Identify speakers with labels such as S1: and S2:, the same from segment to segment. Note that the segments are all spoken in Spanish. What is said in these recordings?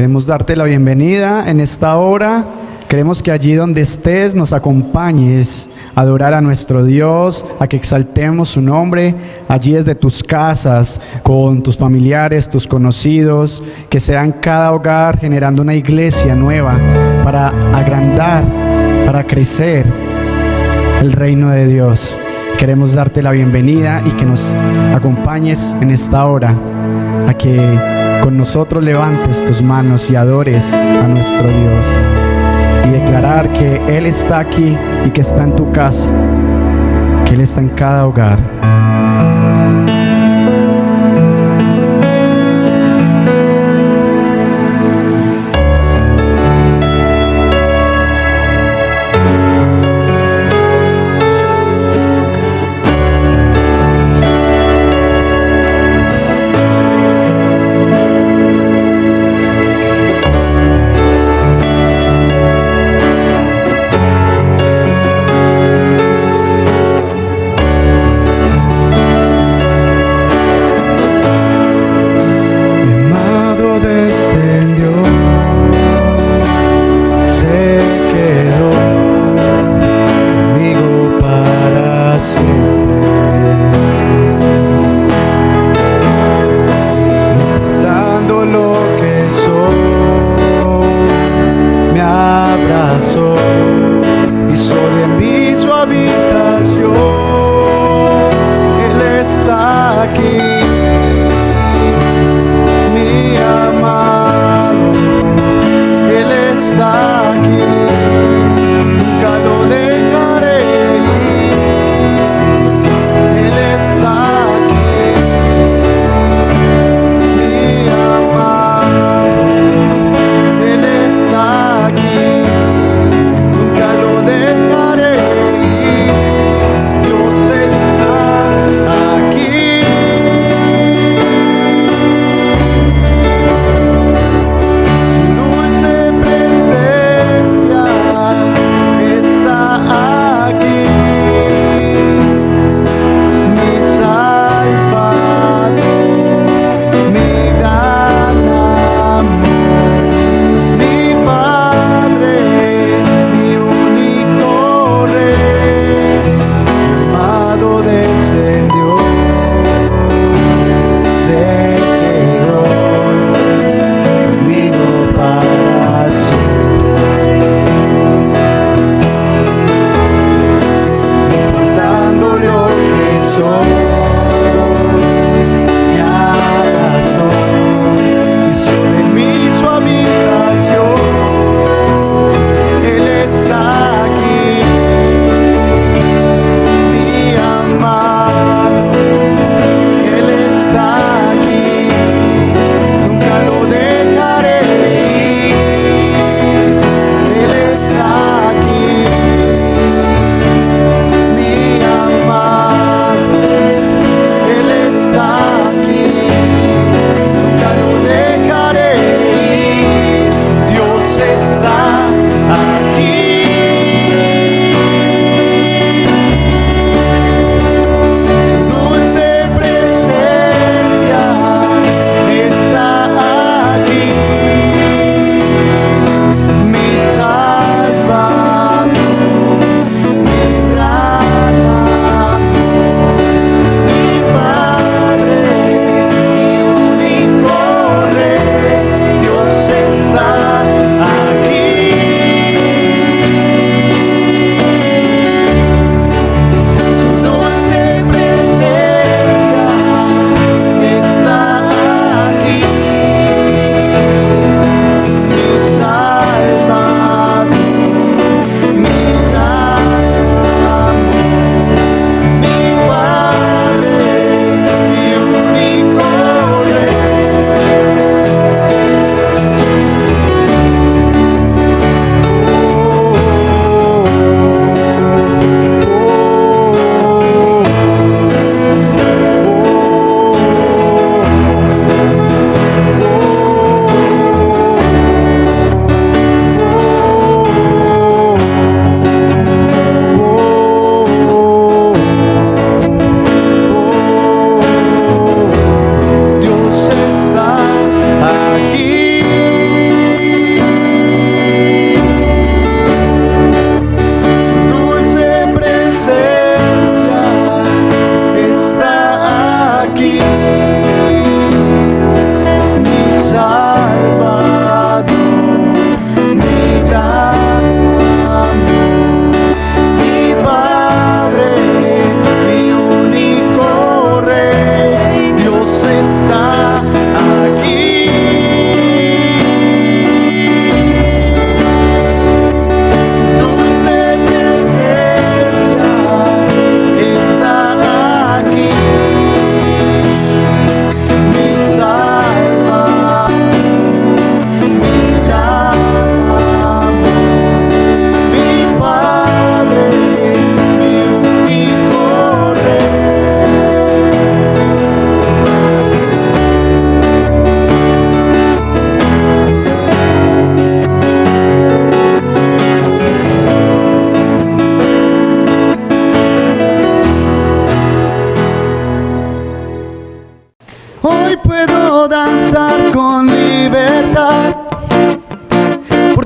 S1: Queremos darte la bienvenida en esta hora. Queremos que allí donde estés nos acompañes a adorar a nuestro Dios, a que exaltemos su nombre, allí desde tus casas, con tus familiares, tus conocidos, que sea en cada hogar generando una iglesia nueva para agrandar, para crecer el reino de Dios. Queremos darte la bienvenida y que nos acompañes en esta hora, a que con nosotros levantes tus manos y adores a nuestro Dios. Y declarar que Él está aquí y que está en tu casa, que Él está en cada hogar.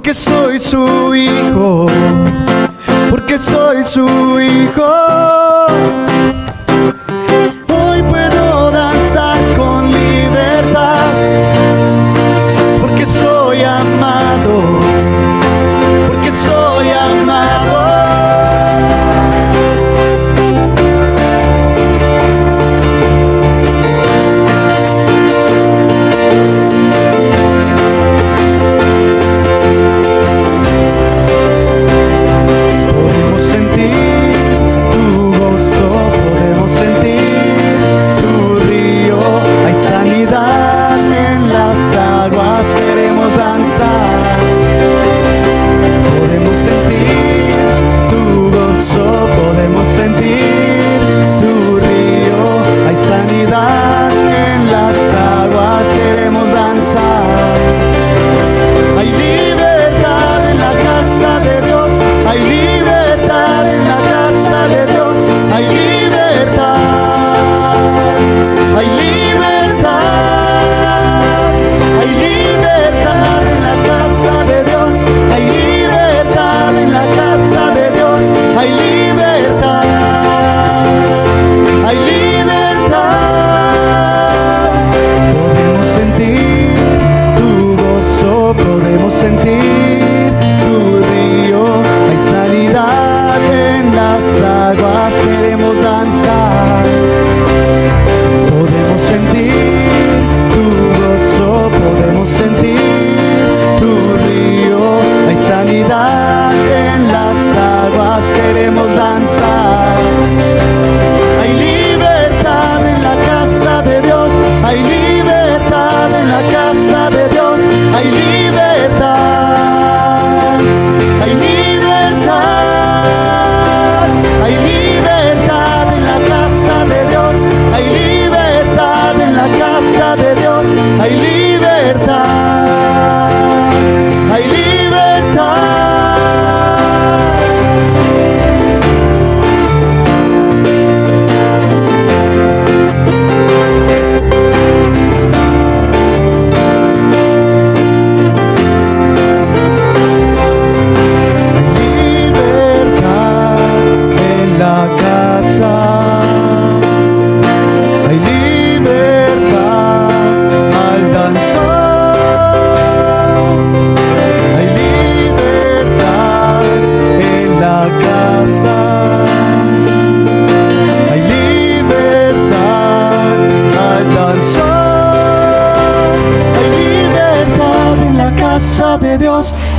S1: porque soy su hijo, porque soy su hijo. Hoy puedo danzar con libertad, porque soy amado, porque soy amado.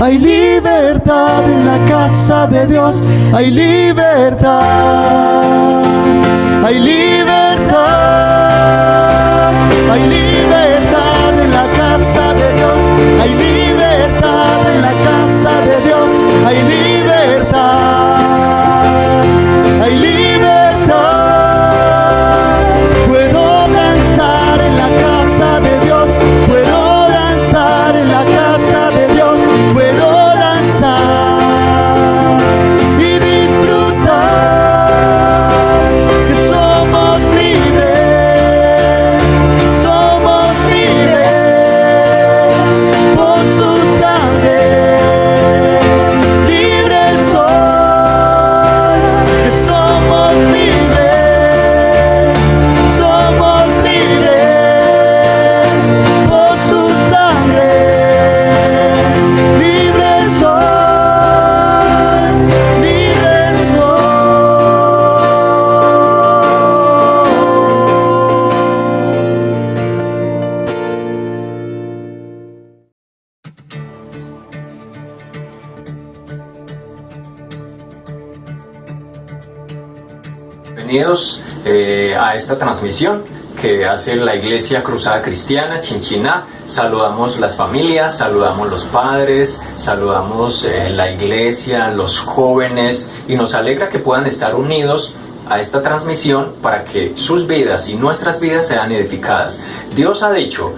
S1: Hay libertad en la casa de Dios, hay libertad, hay libertad, hay libertad en la casa de Dios, hay libertad en la casa de Dios, hay libertad, hay libertad. Puedo danzar en la casa de Dios, puedo danzar en la casa de Dios, puedo danzar y disfrutar que somos libres por su sangre. Libres soy, que somos libres por su sangre. Libres soy, libres
S2: Bienvenidos a esta transmisión que hace la Iglesia Cruzada Cristiana Chinchiná. Saludamos las familias, saludamos los padres, saludamos la iglesia, los jóvenes, y nos alegra que puedan estar unidos a esta transmisión para que sus vidas y nuestras vidas sean edificadas. Dios ha dicho,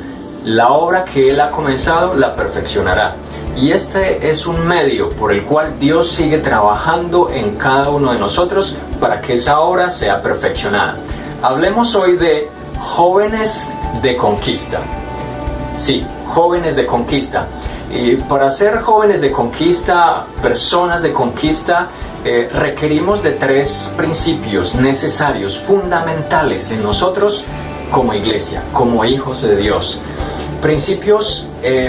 S2: la obra que Él ha comenzado la perfeccionará. Y este es un medio por el cual Dios sigue trabajando en cada uno de nosotros para que esa obra sea perfeccionada. Hablemos hoy de jóvenes de conquista. Sí, jóvenes de conquista. Y para ser jóvenes de conquista, personas de conquista, requerimos de 3 principios necesarios, fundamentales en nosotros como iglesia, como hijos de Dios. Principios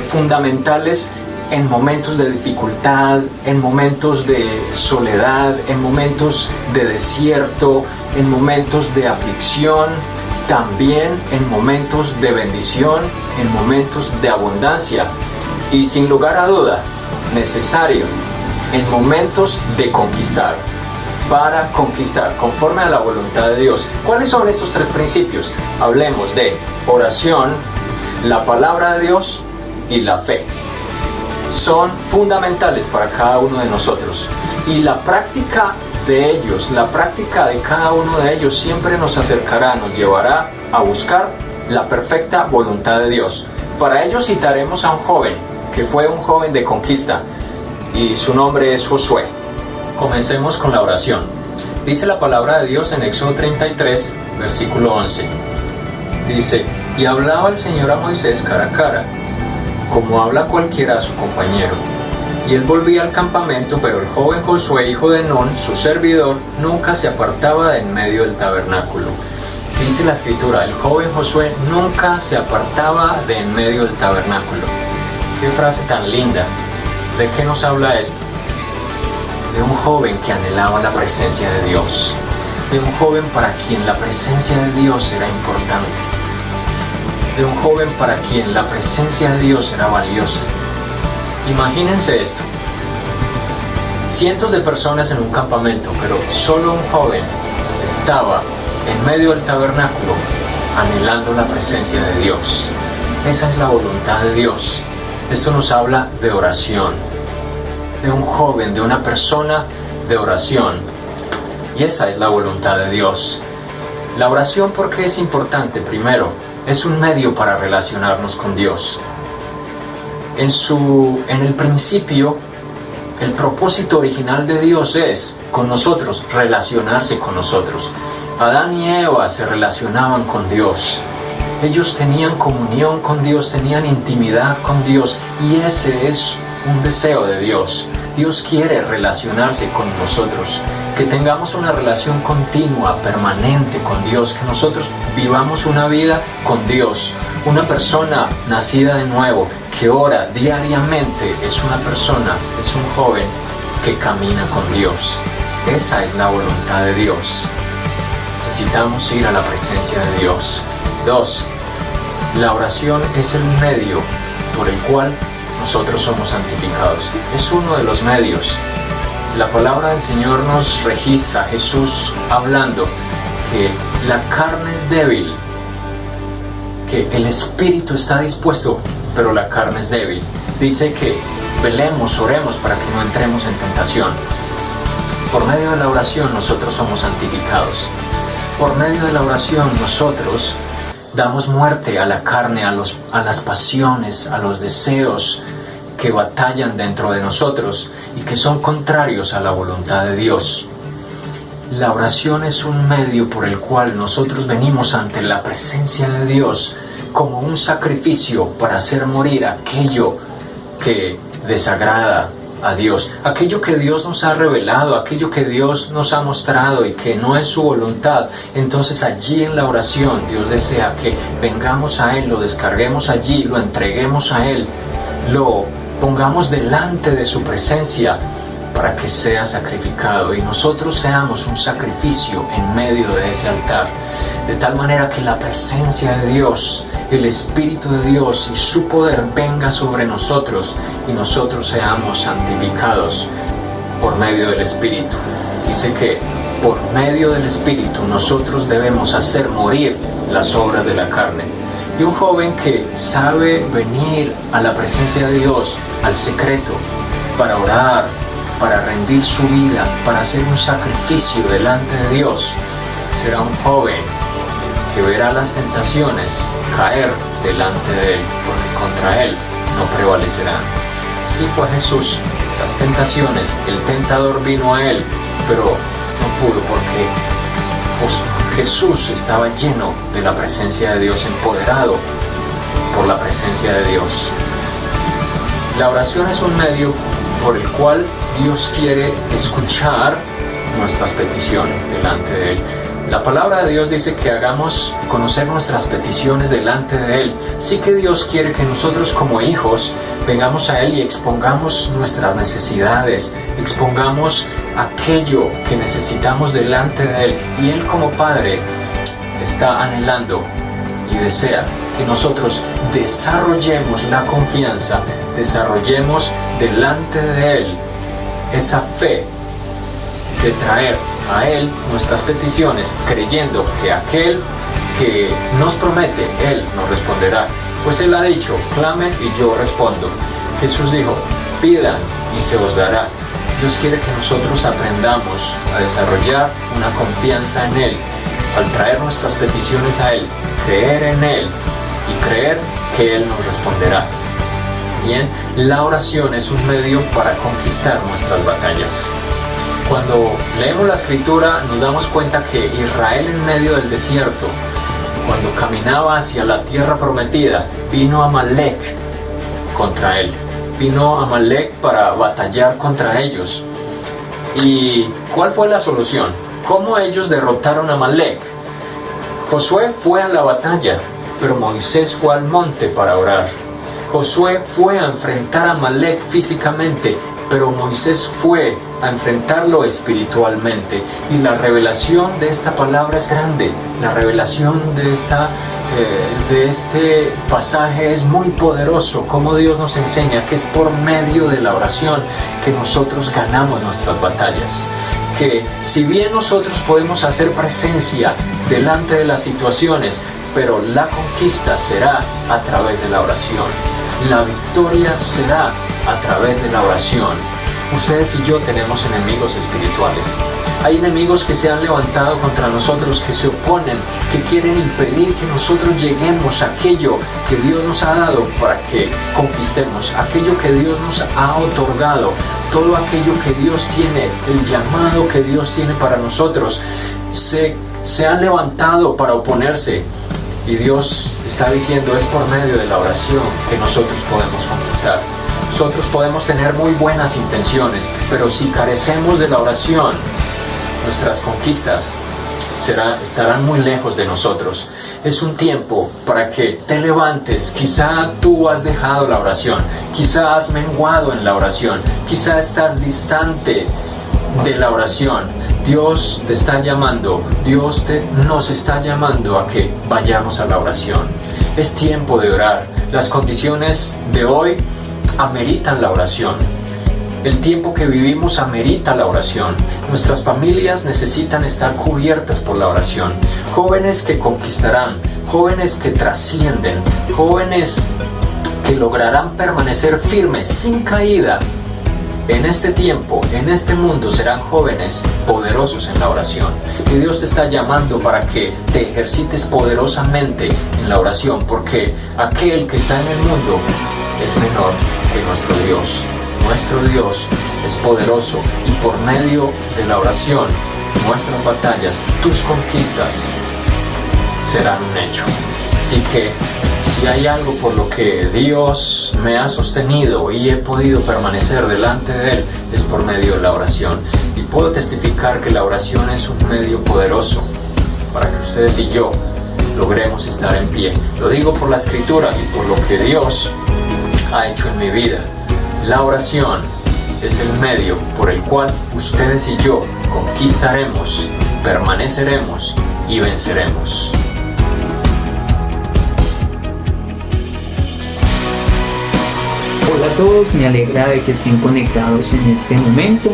S2: fundamentales en momentos de dificultad, en momentos de soledad, en momentos de desierto, en momentos de aflicción, también en momentos de bendición, en momentos de abundancia y sin lugar a duda, necesario en momentos de conquistar, para conquistar conforme a la voluntad de Dios. ¿Cuáles son estos 3 principios? Hablemos de oración, la palabra de Dios y la fe. Son fundamentales para cada uno de nosotros y la práctica de ellos, la práctica de cada uno de ellos siempre nos acercará, nos llevará a buscar la perfecta voluntad de Dios. Para ello citaremos a un joven que fue un joven de conquista y su nombre es Josué. Comencemos con la oración. Dice la palabra de Dios en Éxodo 33, versículo 11. Dice: y hablaba el Señor a Moisés cara a cara, como habla cualquiera a su compañero. Y él volvía al campamento, pero el joven Josué, hijo de Nun, su servidor, nunca se apartaba de en medio del tabernáculo. Dice la escritura, el joven Josué nunca se apartaba de en medio del tabernáculo. Qué frase tan linda. ¿De qué nos habla esto? De un joven que anhelaba la presencia de Dios. De un joven para quien la presencia de Dios era importante. De un joven para quien la presencia de Dios era valiosa. Imagínense esto. Cientos de personas en un campamento, pero solo un joven estaba en medio del tabernáculo anhelando la presencia de Dios. Esa es la voluntad de Dios. Esto nos habla de oración, de un joven, de una persona de oración. Y esa es la voluntad de Dios. La oración, ¿por qué es importante? Primero, es un medio para relacionarnos con Dios. En el principio, el propósito original de Dios es con nosotros, relacionarse con nosotros. Adán y Eva se relacionaban con Dios. Ellos tenían comunión con Dios, tenían intimidad con Dios, y ese es un deseo de Dios. Dios quiere relacionarse con nosotros, que tengamos una relación continua, permanente con Dios, que nosotros vivamos una vida con Dios. Una persona nacida de nuevo, que ora diariamente, es una persona, es un joven que camina con Dios. Esa es la voluntad de Dios. Necesitamos ir a la presencia de Dios. 2. La oración es el medio por el cual nosotros somos santificados. Es uno de los medios. La palabra del Señor nos registra, Jesús hablando, que la carne es débil, que el espíritu está dispuesto, pero la carne es débil. Dice que velemos, oremos para que no entremos en tentación. Por medio de la oración nosotros somos santificados. Por medio de la oración nosotros damos muerte a la carne, a las pasiones, a los deseos que batallan dentro de nosotros y que son contrarios a la voluntad de Dios. La oración es un medio por el cual nosotros venimos ante la presencia de Dios como un sacrificio para hacer morir aquello que desagrada a Dios, aquello que Dios nos ha revelado, aquello que Dios nos ha mostrado y que no es su voluntad. Entonces allí en la oración Dios desea que vengamos a Él, lo descarguemos allí, lo entreguemos a Él, lo pongamos delante de su presencia para que sea sacrificado y nosotros seamos un sacrificio en medio de ese altar, de tal manera que la presencia de Dios, el Espíritu de Dios y su poder venga sobre nosotros y nosotros seamos santificados por medio del Espíritu. Dice que por medio del Espíritu nosotros debemos hacer morir las obras de la carne. Y un joven que sabe venir a la presencia de Dios, al secreto, para orar, para rendir su vida, para hacer un sacrificio delante de Dios, será un joven que verá las tentaciones caer delante de él, porque contra él no prevalecerán. Así fue Jesús. Las tentaciones, el tentador vino a él, pero no pudo porque Jesús estaba lleno de la presencia de Dios, empoderado por la presencia de Dios. La oración es un medio por el cual Dios quiere escuchar nuestras peticiones delante de Él. La palabra de Dios dice que hagamos conocer nuestras peticiones delante de Él. Sí que Dios quiere que nosotros como hijos vengamos a Él y expongamos nuestras necesidades, expongamos aquello que necesitamos delante de Él. Y Él como Padre está anhelando y desea que nosotros desarrollemos la confianza, desarrollemos delante de Él esa fe de traer a Él nuestras peticiones, creyendo que aquel que nos promete, Él nos responderá. Pues Él ha dicho, clamen y yo respondo. Jesús dijo, pidan y se os dará. Dios quiere que nosotros aprendamos a desarrollar una confianza en Él, al traer nuestras peticiones a Él, creer en Él y creer que Él nos responderá. Bien, la oración es un medio para conquistar nuestras batallas. Cuando leemos la Escritura nos damos cuenta que Israel en medio del desierto, cuando caminaba hacia la tierra prometida, vino Amalek contra él. Vino Amalek para batallar contra ellos. ¿Y cuál fue la solución? ¿Cómo ellos derrotaron a Amalek? Josué fue a la batalla, pero Moisés fue al monte para orar. Josué fue a enfrentar a Amalek físicamente, pero Moisés fue a enfrentarlo espiritualmente. Y la revelación de esta palabra es grande. La revelación de este pasaje es muy poderoso. Como Dios nos enseña que es por medio de la oración que nosotros ganamos nuestras batallas. Que si bien nosotros podemos hacer presencia delante de las situaciones, pero la conquista será a través de la oración. La victoria será a través de la oración. Ustedes y yo tenemos enemigos espirituales. Hay enemigos que se han levantado contra nosotros, que se oponen, que quieren impedir que nosotros lleguemos a aquello que Dios nos ha dado para que conquistemos, aquello que Dios nos ha otorgado, todo aquello que Dios tiene, el llamado que Dios tiene para nosotros. Se han levantado para oponerse. Y Dios está diciendo, es por medio de la oración que nosotros podemos conquistar. Nosotros podemos tener muy buenas intenciones, pero si carecemos de la oración, nuestras conquistas estarán muy lejos de nosotros. Es un tiempo para que te levantes. Quizá tú has dejado la oración, quizá has menguado en la oración, quizá estás distante de la oración. Dios te está llamando, nos está llamando a que vayamos a la oración. Es tiempo de orar. Las condiciones de hoy ameritan la oración. El tiempo que vivimos amerita la oración. Nuestras familias necesitan estar cubiertas por la oración. Jóvenes que conquistarán, jóvenes que trascienden, jóvenes que lograrán permanecer firmes sin caída. En este tiempo, en este mundo, serán jóvenes poderosos en la oración. Y Dios te está llamando para que te ejercites poderosamente en la oración, porque aquel que está en el mundo es menor que nuestro Dios. Nuestro Dios es poderoso y por medio de la oración, nuestras batallas, tus conquistas serán un hecho. Así que si hay algo por lo que Dios me ha sostenido y he podido permanecer delante de Él, es por medio de la oración. Y puedo testificar que la oración es un medio poderoso para que ustedes y yo logremos estar en pie. Lo digo por la Escritura y por lo que Dios ha hecho en mi vida. La oración es el medio por el cual ustedes y yo conquistaremos, permaneceremos y venceremos.
S3: Hola a todos, me alegra de que estén conectados en este momento.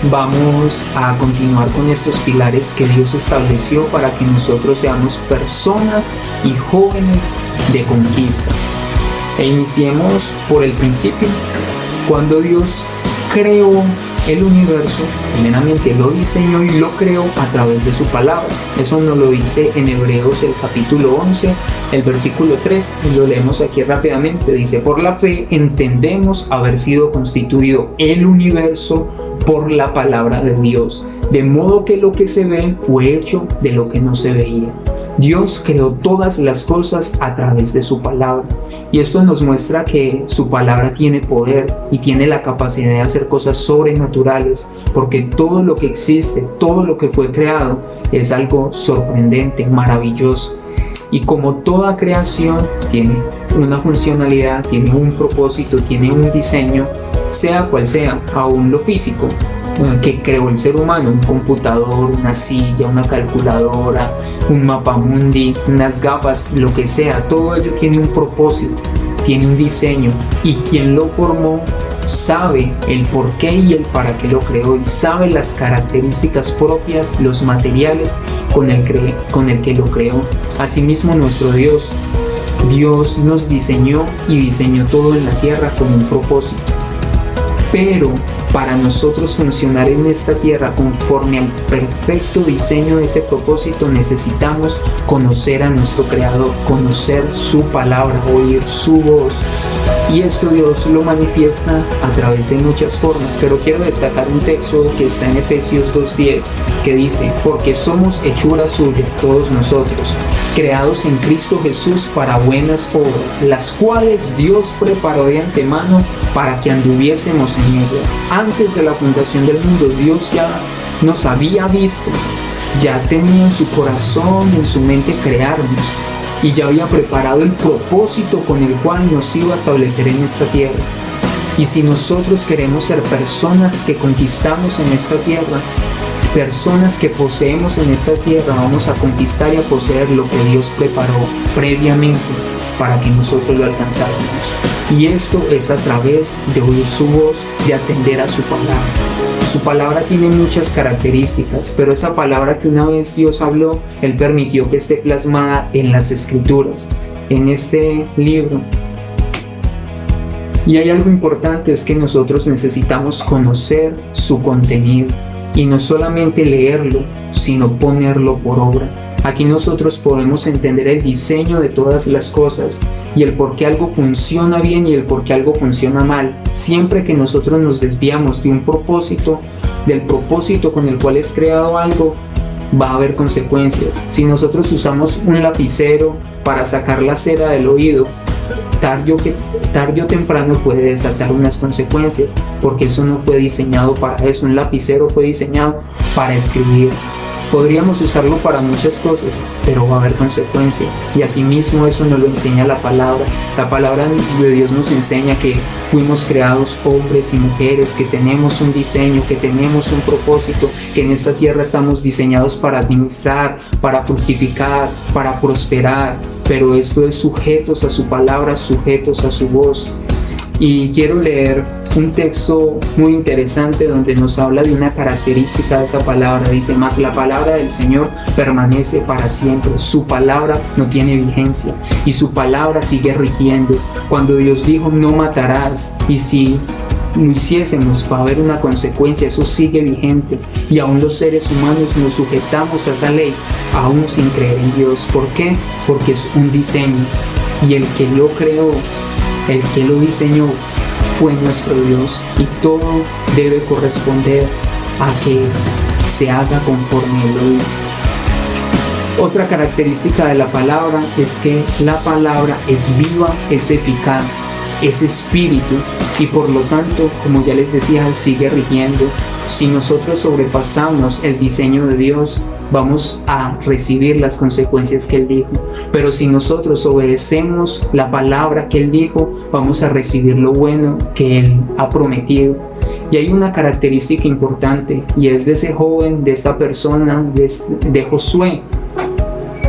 S3: Vamos a continuar con estos pilares que Dios estableció para que nosotros seamos personas y jóvenes de conquista. E iniciemos por el principio. Cuando Dios creó el universo, primeramente lo diseñó y lo creó a través de su palabra. Eso nos lo dice en Hebreos el capítulo 11, el versículo 3, y lo leemos aquí rápidamente. Dice, por la fe entendemos haber sido constituido el universo por la palabra de Dios, de modo que lo que se ve fue hecho de lo que no se veía. Dios creó todas las cosas a través de su palabra. Y esto nos muestra que su palabra tiene poder y tiene la capacidad de hacer cosas sobrenaturales, porque todo lo que existe, todo lo que fue creado, es algo sorprendente, maravilloso. Y como toda creación tiene una funcionalidad, tiene un propósito, tiene un diseño, sea cual sea, aún lo físico que creó el ser humano, un computador, una silla, una calculadora, un mapamundi, unas gafas, lo que sea, todo ello tiene un propósito, tiene un diseño, y quien lo formó sabe el por qué y el para qué lo creó, y sabe las características propias, los materiales con el que lo creó. Asimismo, nuestro Dios nos diseñó y diseñó todo en la tierra con un propósito. Pero para nosotros funcionar en esta tierra conforme al perfecto diseño de ese propósito, necesitamos conocer a nuestro Creador, conocer su palabra, oír su voz. Y esto Dios lo manifiesta a través de muchas formas, pero quiero destacar un texto que está en Efesios 2:10, que dice: porque somos hechura suya, todos nosotros, creados en Cristo Jesús para buenas obras, las cuales Dios preparó de antemano para que anduviésemos en ellas. Antes de la fundación del mundo, Dios ya nos había visto, ya tenía en su corazón, en su mente crearnos, y ya había preparado el propósito con el cual nos iba a establecer en esta tierra. Y si nosotros queremos ser personas que conquistamos en esta tierra, personas que poseemos en esta tierra, vamos a conquistar y a poseer lo que Dios preparó previamente para que nosotros lo alcanzásemos. Y esto es a través de oír su voz, de atender a su palabra. Su palabra tiene muchas características, pero esa palabra que una vez Dios habló, Él permitió que esté plasmada en las Escrituras, en este libro. Y hay algo importante, es que nosotros necesitamos conocer su contenido, y no solamente leerlo, sino ponerlo por obra. Aquí nosotros podemos entender el diseño de todas las cosas y el por qué algo funciona bien y el por qué algo funciona mal. Siempre que nosotros nos desviamos de un propósito, del propósito con el cual es creado algo, va a haber consecuencias. Si nosotros usamos un lapicero para sacar la cera del oído, tarde o temprano puede desatar unas consecuencias, porque eso no fue diseñado para eso. Un lapicero fue diseñado para escribir. Podríamos usarlo para muchas cosas, pero va a haber consecuencias. Y asimismo eso nos lo enseña la palabra. La palabra de Dios nos enseña que fuimos creados hombres y mujeres, que tenemos un diseño, que tenemos un propósito, que en esta tierra estamos diseñados para administrar, para fructificar, para prosperar. Pero esto es sujetos a su palabra, sujetos a su voz. Y quiero leer un texto muy interesante donde nos habla de una característica de esa palabra. Dice: mas la palabra del Señor permanece para siempre. Su palabra no tiene vigencia y su palabra sigue rigiendo. Cuando Dios dijo no matarás, y si lo hiciésemos, va a haber una consecuencia, eso sigue vigente. Y aún los seres humanos nos sujetamos a esa ley, aún sin creer en Dios. ¿Por qué? Porque es un diseño, y el que lo creó, el que lo diseñó, fue nuestro Dios, y todo debe corresponder a que se haga conforme Él lo dijo. Otra característica de la palabra es que la palabra es viva, es eficaz, es espíritu, y por lo tanto, como ya les decía, sigue rigiendo. Si nosotros sobrepasamos el diseño de Dios, vamos a recibir las consecuencias que Él dijo. Pero si nosotros obedecemos la palabra que Él dijo, vamos a recibir lo bueno que Él ha prometido. Y hay una característica importante, y es de ese joven, de esta persona, de Josué.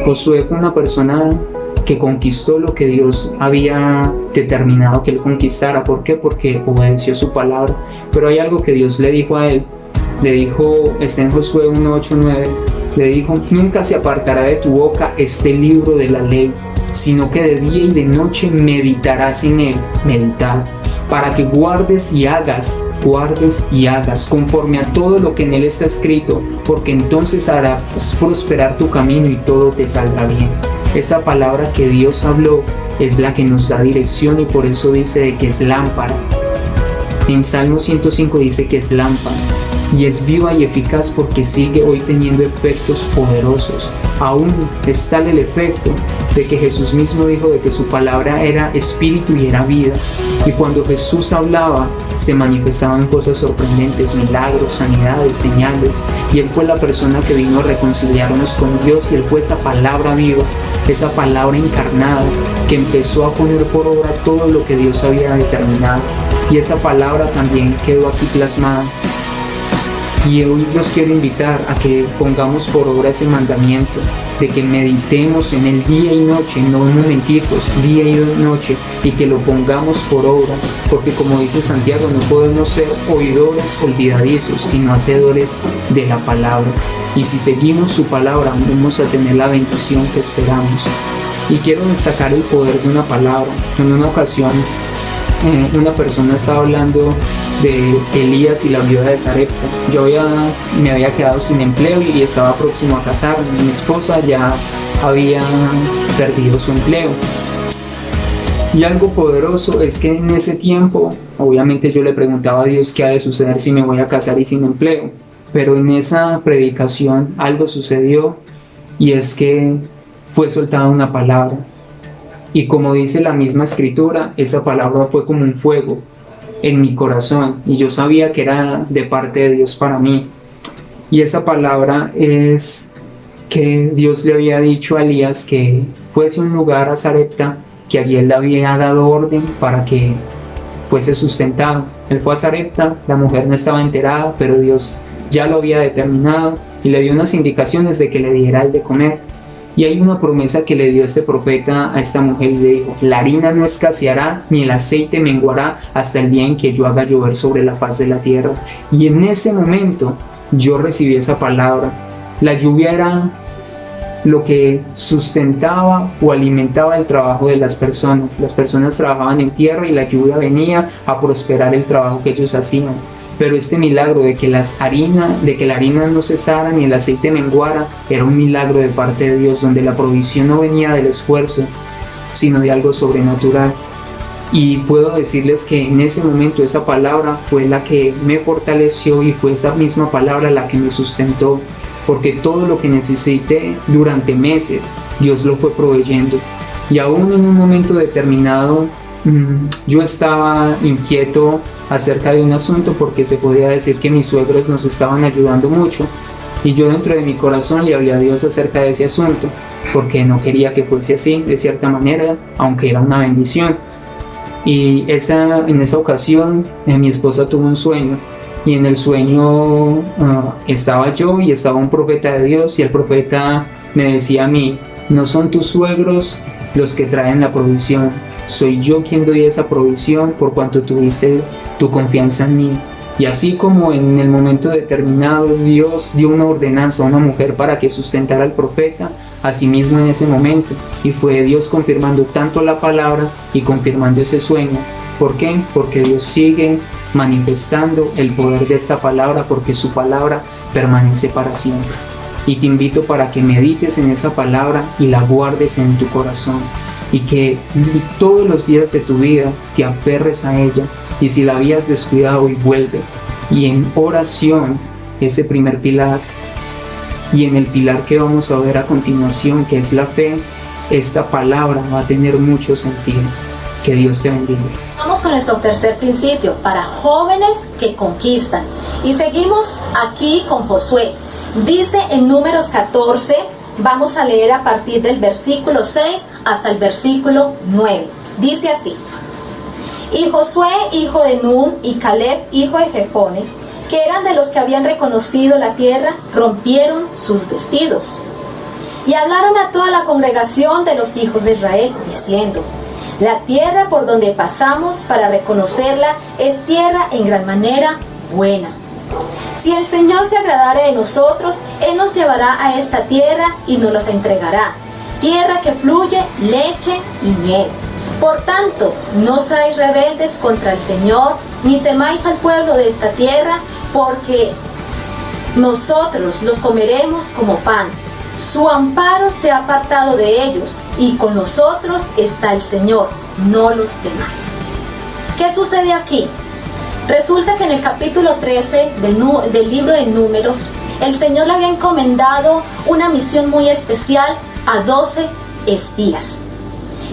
S3: Josué fue una persona que conquistó lo que Dios había determinado que él conquistara. ¿Por qué? Porque obedeció su palabra. Pero hay algo que Dios le dijo a él. Le dijo, está en Josué 1:8-9, le dijo: nunca se apartará de tu boca este libro de la ley, sino que de día y de noche meditarás en él. Meditar, para que guardes y hagas conforme a todo lo que en él está escrito, porque entonces harás prosperar tu camino y todo te saldrá bien. Esa palabra que Dios habló es la que nos da dirección, y por eso dice de que es lámpara. En Salmo 105 dice que es lámpara, y es viva y eficaz porque sigue hoy teniendo efectos poderosos. Aún es tal el efecto de que Jesús mismo dijo de que su palabra era espíritu y era vida. Y cuando Jesús hablaba, se manifestaban cosas sorprendentes, milagros, sanidades, señales. Y Él fue la persona que vino a reconciliarnos con Dios, y Él fue esa palabra viva, esa palabra encarnada, que empezó a poner por obra todo lo que Dios había determinado. Y esa palabra también quedó aquí plasmada. Y hoy los quiero invitar a que pongamos por obra ese mandamiento de que meditemos en él día y noche, no momentitos, día y noche, y que lo pongamos por obra, porque como dice Santiago, no podemos ser oidores olvidadizos, sino hacedores de la palabra. Y si seguimos su palabra, vamos a tener la bendición que esperamos. Y quiero destacar el poder de una palabra. En una ocasión, una persona estaba hablando de Elías y la viuda de Sarepta. Yo me había quedado sin empleo y estaba próximo a casarme. Mi esposa ya había perdido su empleo. Y algo poderoso es que en ese tiempo, obviamente yo le preguntaba a Dios qué ha de suceder si me voy a casar y sin empleo. Pero en esa predicación algo sucedió, y es que fue soltada una palabra. Y como dice la misma escritura, esa palabra fue como un fuego en mi corazón, y yo sabía que era de parte de Dios para mí. Y esa palabra es que Dios le había dicho a Elías que fuese a un lugar, a Sarepta, que allí él le había dado orden para que fuese sustentado. Él fue a Sarepta, la mujer no estaba enterada, pero Dios ya lo había determinado y le dio unas indicaciones de que le diera el de comer. Y hay una promesa que le dio este profeta a esta mujer, y le dijo: la harina no escaseará ni el aceite menguará hasta el día en que yo haga llover sobre la faz de la tierra. Y en ese momento yo recibí esa palabra. La lluvia era lo que sustentaba o alimentaba el trabajo de las personas. Las personas trabajaban en tierra y la lluvia venía a prosperar el trabajo que ellos hacían. Pero este milagro de que la harina no cesara ni el aceite menguara era un milagro de parte de Dios, donde la provisión no venía del esfuerzo, sino de algo sobrenatural. Y puedo decirles que en ese momento esa palabra fue la que me fortaleció, y fue esa misma palabra la que me sustentó, porque todo lo que necesité durante meses Dios lo fue proveyendo. Y aún en un momento determinado yo estaba inquieto acerca de un asunto, porque se podía decir que mis suegros nos estaban ayudando mucho, y yo dentro de mi corazón le hablé a Dios acerca de ese asunto, porque no quería que fuese así de cierta manera, aunque era una bendición. Y en esa ocasión mi esposa tuvo un sueño, y en el sueño estaba yo y estaba un profeta de Dios, y el profeta me decía a mí: no son tus suegros los que traen la provisión, soy yo quien doy esa provisión por cuanto tuviste tu confianza en mí. Y así como en el momento determinado Dios dio una ordenanza a una mujer para que sustentara al profeta, asimismo en ese momento, y fue Dios confirmando tanto la palabra y confirmando ese sueño. ¿Por qué? Porque Dios sigue manifestando el poder de esta palabra, porque su palabra permanece para siempre. Y te invito para que medites en esa palabra y la guardes en tu corazón, y que todos los días de tu vida te aferres a ella, y si la habías descuidado, y vuelve. Y en oración, ese primer pilar, y en el pilar que vamos a ver a continuación, que es la fe, esta palabra va a tener mucho sentido. Que Dios te bendiga.
S4: Vamos con nuestro tercer principio para jóvenes que conquistan, y seguimos aquí con Josué. Dice en Números 14, vamos a leer a partir del versículo 6 hasta el versículo 9. Dice así: y Josué, hijo de Nun, y Caleb, hijo de Jefone, que eran de los que habían reconocido la tierra, rompieron sus vestidos y hablaron a toda la congregación de los hijos de Israel, diciendo: la tierra por donde pasamos para reconocerla es tierra en gran manera buena. Si el Señor se agradare de nosotros, Él nos llevará a esta tierra y nos las entregará, tierra que fluye leche y miel. Por tanto, no seáis rebeldes contra el Señor, ni temáis al pueblo de esta tierra, porque nosotros los comeremos como pan. Su amparo se ha apartado de ellos, y con nosotros está el Señor, no los demás. ¿Qué sucede aquí? Resulta que en el capítulo 13 del libro de Números, el Señor le había encomendado una misión muy especial a 12 espías,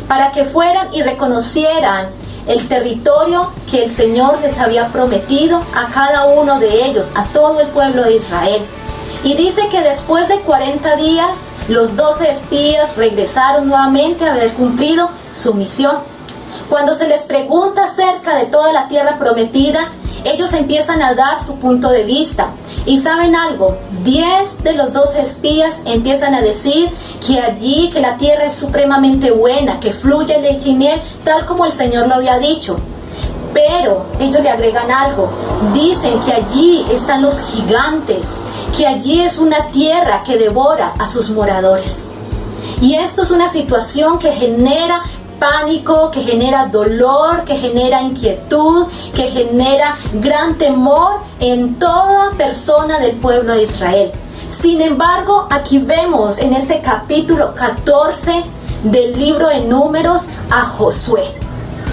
S4: para que fueran y reconocieran el territorio que el Señor les había prometido a cada uno de ellos, a todo el pueblo de Israel. Y dice que después de 40 días, los 12 espías regresaron nuevamente a haber cumplido su misión. Cuando se les pregunta acerca de toda la tierra prometida, ellos empiezan a dar su punto de vista. Y ¿saben algo? 10 de los 12 espías empiezan a decir que allí, que la tierra es supremamente buena, que fluye leche y miel, tal como el Señor lo había dicho. Pero ellos le agregan algo. Dicen que allí están los gigantes, que allí es una tierra que devora a sus moradores. Y esto es una situación que genera pánico, que genera dolor, que genera inquietud, que genera gran temor en toda persona del pueblo de Israel. Sin embargo, aquí vemos en este capítulo 14 del libro de Números a Josué.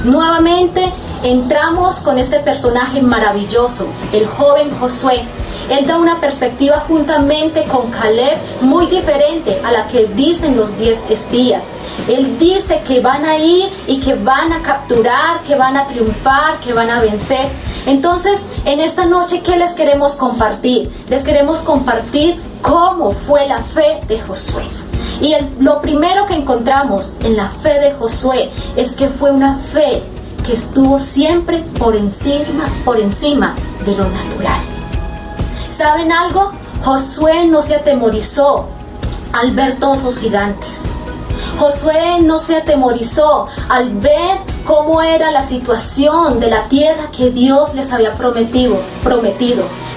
S4: Nuevamente entramos con este personaje maravilloso, el joven Josué. Él da una perspectiva juntamente con Caleb muy diferente a la que dicen los 10 espías. Él dice que van a ir y que van a capturar, que van a triunfar, que van a vencer. Entonces, en esta noche, ¿qué les queremos compartir? Les queremos compartir cómo fue la fe de Josué. Y lo primero que encontramos en la fe de Josué es que fue una fe que estuvo siempre por encima de lo natural. ¿Saben algo? Josué no se atemorizó al ver todos esos gigantes. Josué no se atemorizó al ver cómo era la situación de la tierra que Dios les había prometido.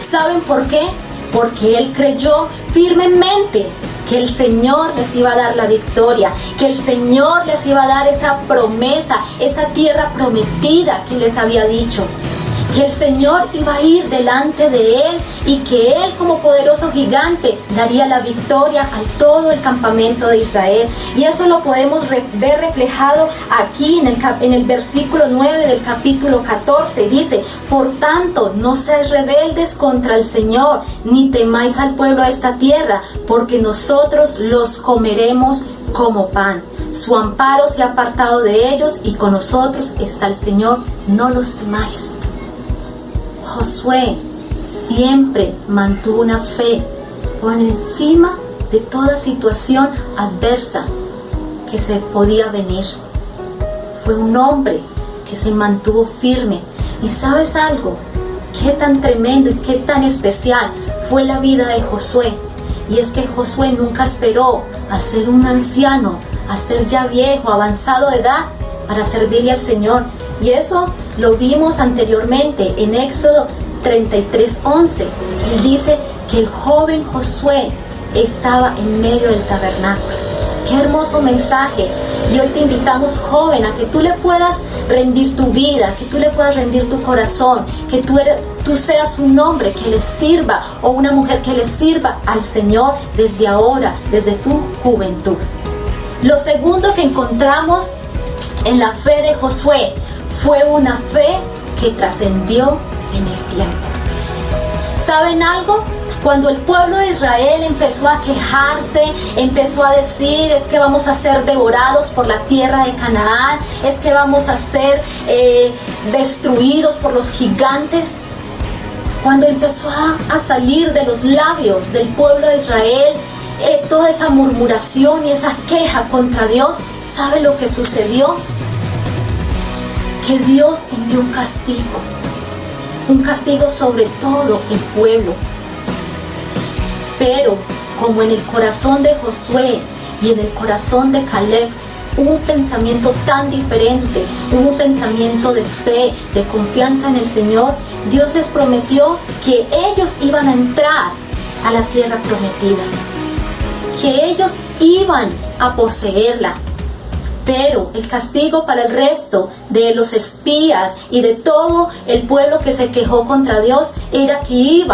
S4: ¿Saben por qué? Porque él creyó firmemente que el Señor les iba a dar la victoria, que el Señor les iba a dar esa promesa, esa tierra prometida que les había dicho. Que el Señor iba a ir delante de él y que él como poderoso gigante daría la victoria a todo el campamento de Israel. Y eso lo podemos ver reflejado aquí en el versículo 9 del capítulo 14. Dice: por tanto, no seáis rebeldes contra el Señor, ni temáis al pueblo de esta tierra, porque nosotros los comeremos como pan. Su amparo se ha apartado de ellos y con nosotros está el Señor, no los temáis. Josué siempre mantuvo una fe por encima de toda situación adversa que se podía venir. Fue un hombre que se mantuvo firme. ¿Y sabes algo? Qué tan tremendo y qué tan especial fue la vida de Josué. Y es que Josué nunca esperó a ser un anciano, a ser ya viejo, avanzado de edad, para servirle al Señor. Y eso lo vimos anteriormente en Éxodo 33:11. Él dice que el joven Josué estaba en medio del tabernáculo. Qué hermoso mensaje. Y hoy te invitamos, joven, a que tú le puedas rendir tu vida, que tú le puedas rendir tu corazón, que tú seas un hombre que le sirva o una mujer que le sirva al Señor desde ahora, desde tu juventud. Lo segundo que encontramos en la fe de Josué fue una fe que trascendió en el tiempo. ¿Saben algo? Cuando el pueblo de Israel empezó a quejarse, empezó a decir: es que vamos a ser devorados por la tierra de Canaán, es que vamos a ser destruidos por los gigantes. Cuando empezó a salir de los labios del pueblo de Israel toda esa murmuración y esa queja contra Dios, ¿sabe lo que sucedió? Que Dios envió un castigo sobre todo el pueblo. Pero como en el corazón de Josué y en el corazón de Caleb hubo un pensamiento tan diferente, hubo un pensamiento de fe, de confianza en el Señor, Dios les prometió que ellos iban a entrar a la tierra prometida, que ellos iban a poseerla. Pero el castigo para el resto de los espías y de todo el pueblo que se quejó contra Dios era que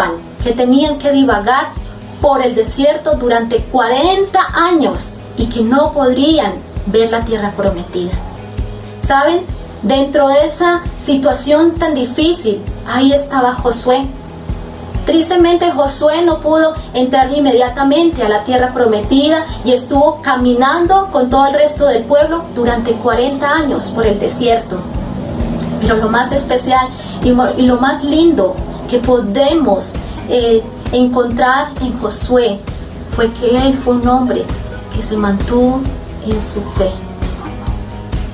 S4: tenían que divagar por el desierto durante 40 años y que no podrían ver la tierra prometida. ¿Saben? Dentro de esa situación tan difícil, ahí estaba Josué. Tristemente, Josué no pudo entrar inmediatamente a la tierra prometida y estuvo caminando con todo el resto del pueblo durante 40 años por el desierto. Pero lo más especial y lo más lindo que podemos encontrar en Josué fue que él fue un hombre que se mantuvo en su fe.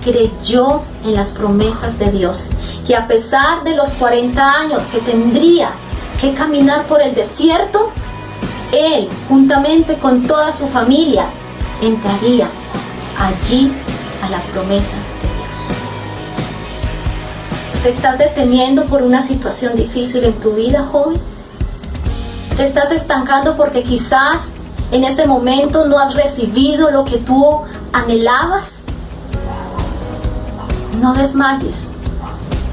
S4: Creyó en las promesas de Dios, que a pesar de los 40 años que tendría que caminar por el desierto, él, juntamente con toda su familia, entraría allí a la promesa de Dios. ¿Te estás deteniendo por una situación difícil en tu vida, joven? ¿Te estás estancando porque quizás en este momento no has recibido lo que tú anhelabas? No desmayes,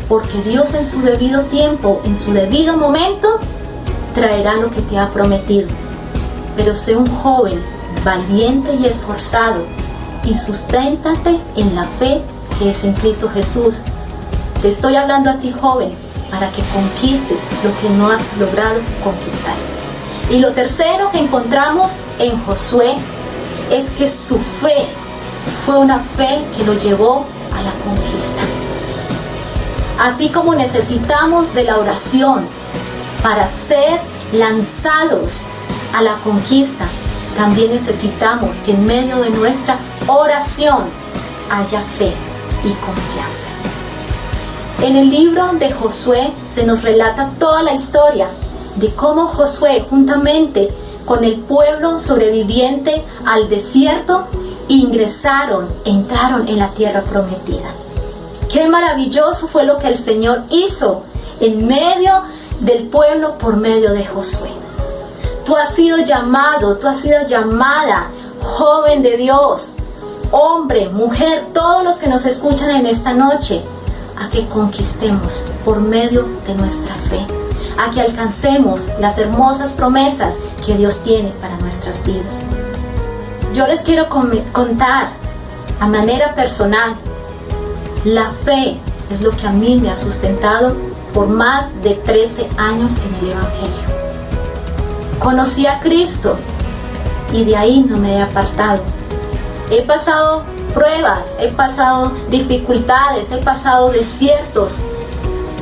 S4: porque Dios en su debido tiempo, en su debido momento, traerá lo que te ha prometido. Pero sé un joven valiente y esforzado y susténtate en la fe que es en Cristo Jesús. Te estoy hablando a ti, joven, para que conquistes lo que no has logrado conquistar. Y lo tercero que encontramos en Josué es que su fe fue una fe que lo llevó a la conquista. Así como necesitamos de la oración para ser lanzados a la conquista, también necesitamos que en medio de nuestra oración haya fe y confianza. En el libro de Josué se nos relata toda la historia de cómo Josué, juntamente con el pueblo sobreviviente al desierto, entraron en la tierra prometida. Qué maravilloso fue lo que el Señor hizo en medio del pueblo por medio de Josué. Tú has sido llamado, tú has sido llamada, joven de Dios, hombre, mujer, todos los que nos escuchan en esta noche, a que conquistemos por medio de nuestra fe, a que alcancemos las hermosas promesas que Dios tiene para nuestras vidas. Yo les quiero contar a manera personal. La fe es lo que a mí me ha sustentado por más de 13 años en el Evangelio. Conocí a Cristo y de ahí no me he apartado. He pasado pruebas, he pasado dificultades, he pasado desiertos,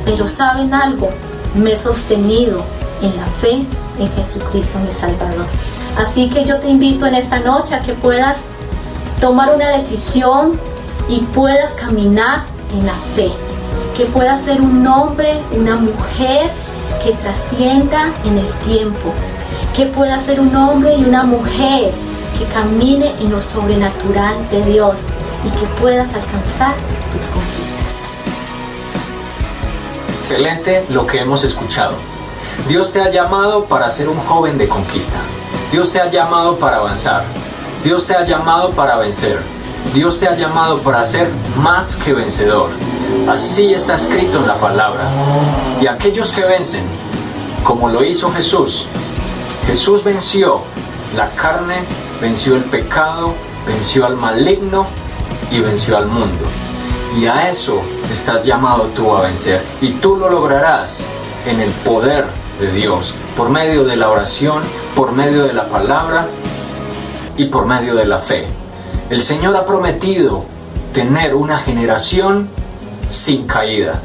S4: pero ¿saben algo? Me he sostenido en la fe en Jesucristo mi Salvador. Así que yo te invito en esta noche a que puedas tomar una decisión y puedas caminar en la fe, que puedas ser un hombre, una mujer que trascienda en el tiempo, que puedas ser un hombre y una mujer que camine en lo sobrenatural de Dios y que puedas alcanzar tus conquistas.
S2: Excelente lo que hemos escuchado. Dios te ha llamado para ser un joven de conquista. Dios te ha llamado para avanzar. Dios te ha llamado para vencer. Dios te ha llamado para ser más que vencedor. Así está escrito en la palabra. Y aquellos que vencen, como lo hizo Jesús, Jesús venció la carne, venció el pecado, venció al maligno y venció al mundo. Y a eso estás llamado tú a vencer. Y tú lo lograrás en el poder de Dios, por medio de la oración, por medio de la palabra y por medio de la fe. El Señor ha prometido tener una generación sin caída.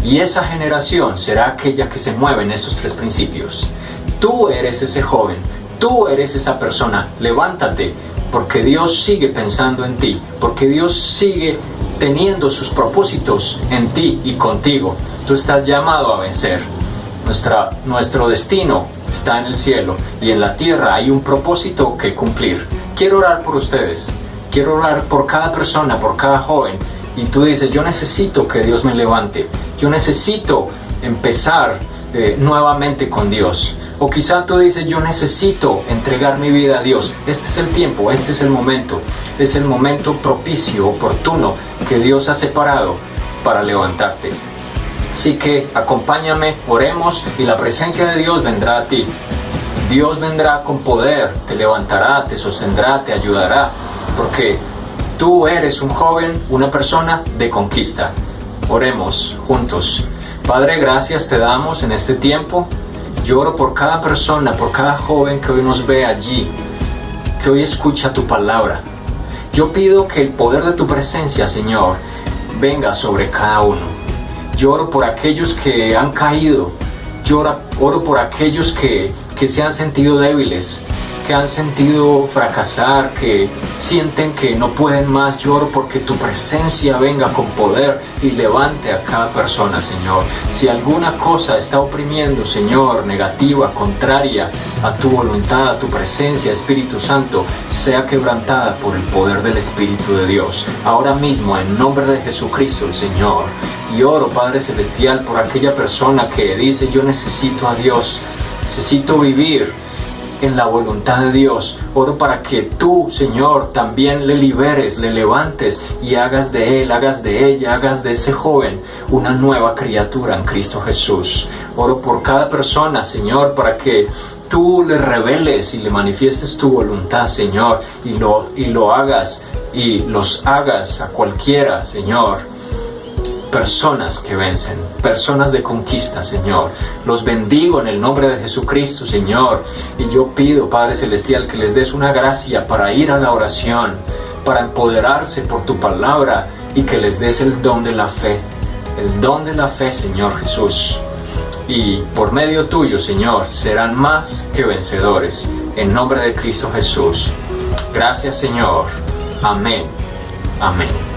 S2: Y esa generación será aquella que se mueve en estos tres principios. Tú eres ese joven, tú eres esa persona. Levántate, porque Dios sigue pensando en ti, porque Dios sigue teniendo sus propósitos en ti y contigo. Tú estás llamado a vencer. Nuestro destino está en el cielo y en la tierra hay un propósito que cumplir. Quiero orar por ustedes, quiero orar por cada persona, por cada joven. Y tú dices, yo necesito que Dios me levante, yo necesito empezar nuevamente con Dios. O quizá tú dices, yo necesito entregar mi vida a Dios. Este es el tiempo, este es el momento propicio, oportuno que Dios ha separado para levantarte. Así que acompáñame, oremos y la presencia de Dios vendrá a ti. Dios vendrá con poder, te levantará, te sostendrá, te ayudará, porque tú eres un joven, una persona de conquista. Oremos juntos. Padre, gracias te damos en este tiempo. Yo oro por cada persona, por cada joven que hoy nos ve allí, que hoy escucha tu palabra. Yo pido que el poder de tu presencia, Señor, venga sobre cada uno. Yo oro por aquellos que han caído. Yo oro por aquellos que se han sentido débiles, que han sentido fracasar, que sienten que no pueden más. Yo oro porque tu presencia venga con poder y levante a cada persona, Señor. Si alguna cosa está oprimiendo, Señor, negativa, contraria a tu voluntad, a tu presencia, Espíritu Santo, sea quebrantada por el poder del Espíritu de Dios. Ahora mismo, en nombre de Jesucristo, el Señor. Y oro, Padre Celestial, por aquella persona que dice: yo necesito a Dios, necesito vivir en la voluntad de Dios. Oro para que tú, Señor, también le liberes, le levantes y hagas de él, hagas de ella, hagas de ese joven una nueva criatura en Cristo Jesús. Oro por cada persona, Señor, para que tú le reveles y le manifiestes tu voluntad, Señor, y lo hagas y los hagas a cualquiera, Señor. Personas que vencen, personas de conquista, Señor. Los bendigo en el nombre de Jesucristo, Señor. Y yo pido, Padre Celestial, que les des una gracia para ir a la oración, para empoderarse por tu palabra, y que les des el don de la fe, Señor Jesús. Y por medio tuyo, Señor, serán más que vencedores. En nombre de Cristo Jesús. Gracias, Señor. Amén. Amén.